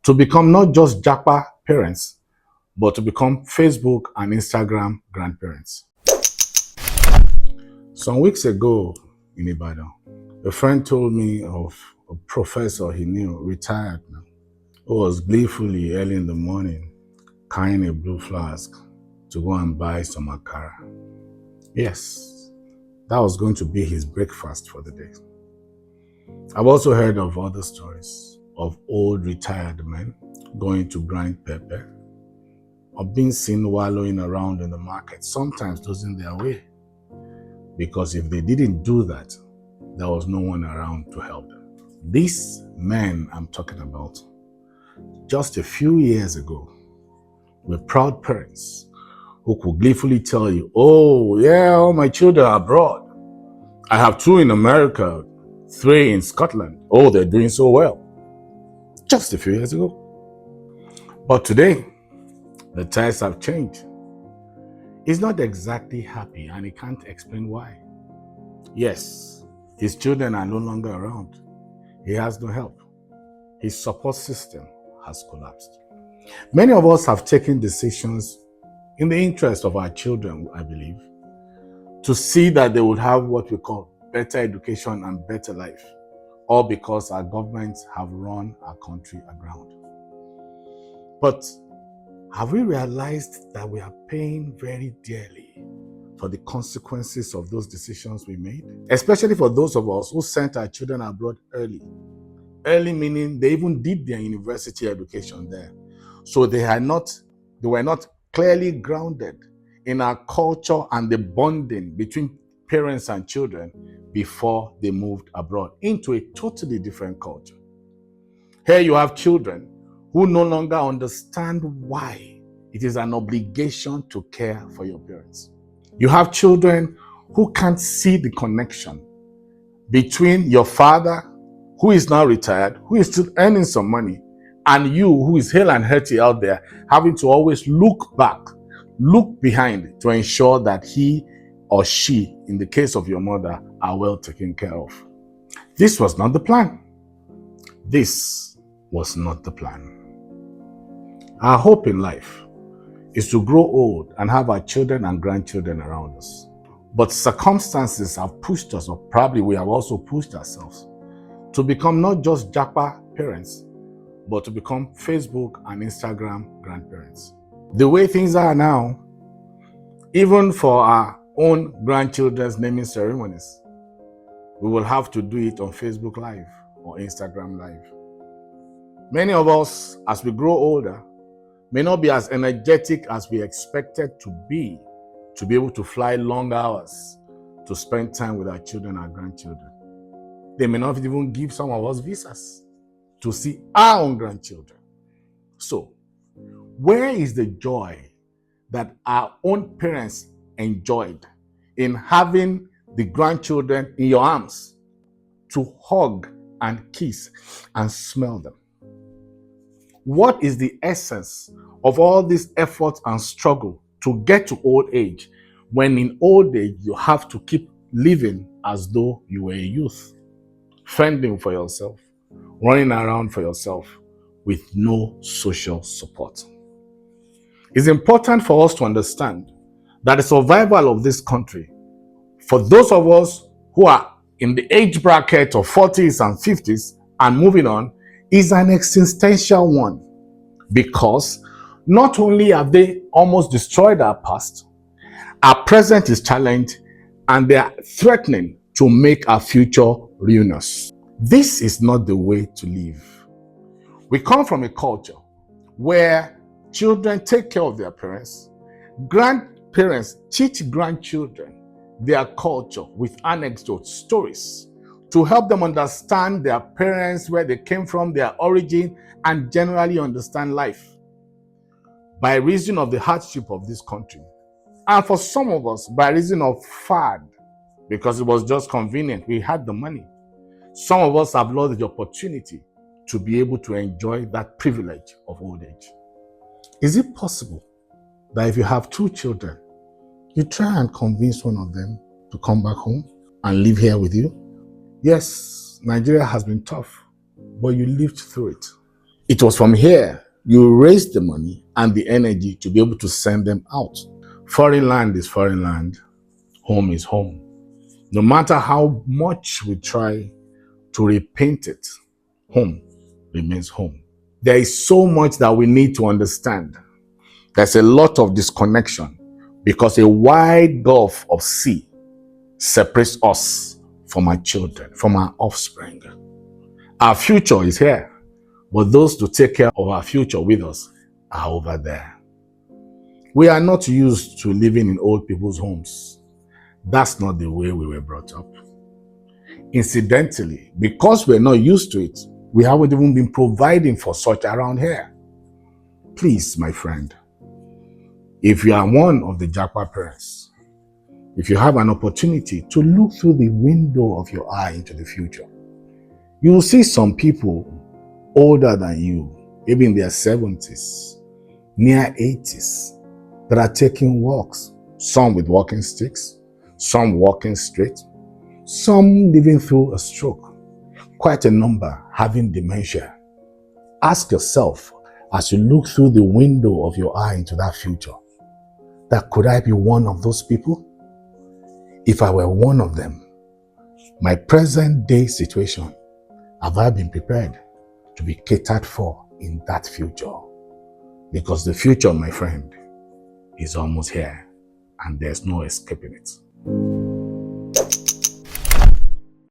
to become not just Japa parents, but to become Facebook and Instagram grandparents. Some weeks ago in Ibadan, a friend told me of a professor he knew, retired now, who was gleefully early in the morning carrying a blue flask to go and buy some akara. Yes, that was going to be his breakfast for the day. I've also heard of other stories of old retired men going to grind pepper or being seen wallowing around in the market, sometimes losing their way. Because if they didn't do that, there was no one around to help them. These men I'm talking about, just a few years ago, were proud parents who could gleefully tell you, oh yeah, all my children are abroad. I have 2 in America, 3 in Scotland. Oh, they're doing so well. Just a few years ago. But today, the tides have changed. He's not exactly happy and he can't explain why. Yes, his children are no longer around. He has no help. His support system has collapsed. Many of us have taken decisions in the interest of our children, I believe, to see that they would have what we call better education and better life, all because our governments have run our country aground. But have we realized that we are paying very dearly for the consequences of those decisions we made? Especially for those of us who sent our children abroad early. Early meaning they even did their university education there. So they were not clearly grounded in our culture and the bonding between parents and children before they moved abroad into a totally different culture. Here you have children who no longer understand why it is an obligation to care for your parents. You have children who can't see the connection between your father, who is now retired, who is still earning some money, and you, who is hale and hearty out there, having to always look back, look behind to ensure that he or she, in the case of your mother, are well taken care of. This was not the plan. This was not the plan. Our hope in life is to grow old and have our children and grandchildren around us. But circumstances have pushed us, or probably we have also pushed ourselves, to become not just Japa parents, but to become Facebook and Instagram grandparents. The way things are now, even for our own grandchildren's naming ceremonies, we will have to do it on Facebook Live or Instagram Live. Many of us, as we grow older, may not be as energetic as we expected to be able to fly long hours to spend time with our children and grandchildren. They may not even give some of us visas to see our own grandchildren. So, where is the joy that our own parents enjoyed in having the grandchildren in your arms to hug and kiss and smell them? What is the essence of all this effort and struggle to get to old age, when in old age you have to keep living as though you were a youth, fending for yourself, running around for yourself with no social support? It's important for us to understand that the survival of this country, for those of us who are in the age bracket of 40s and 50s and moving on, is an existential one. Because not only have they almost destroyed our past, our present is challenged, and they are threatening to make our future ruinous. This is not the way to live. We come from a culture where children take care of their parents, grandparents teach grandchildren their culture with anecdotes, stories, to help them understand their parents, where they came from, their origin, and generally understand life by reason of the hardship of this country. And for some of us, by reason of fad, because it was just convenient, we had the money. Some of us have lost the opportunity to be able to enjoy that privilege of old age. Is it possible that if you have 2 children, you try and convince one of them to come back home and live here with you? Yes, Nigeria has been tough, but you lived through it. It was from here you raised the money and the energy to be able to send them out. Foreign land is foreign land. Home is home. No matter how much we try to repaint it, home remains home. There is so much that we need to understand. There's a lot of disconnection because a wide gulf of sea separates us from our children, from our offspring. Our future is here, but those to take care of our future with us are over there. We are not used to living in old people's homes. That's not the way we were brought up. Incidentally, because we're not used to it, we haven't even been providing for such around here. Please, my friend, if you are one of the Japa parents, if you have an opportunity to look through the window of your eye into the future, you will see some people older than you, maybe in their 70s, near 80s, that are taking walks, some with walking sticks, some walking straight, some living through a stroke, quite a number having dementia. Ask yourself, as you look through the window of your eye into that future, that could I be one of those people? If I were one of them, my present day situation, have I been prepared to be catered for in that future? Because the future, my friend, is almost here and there's no escaping it.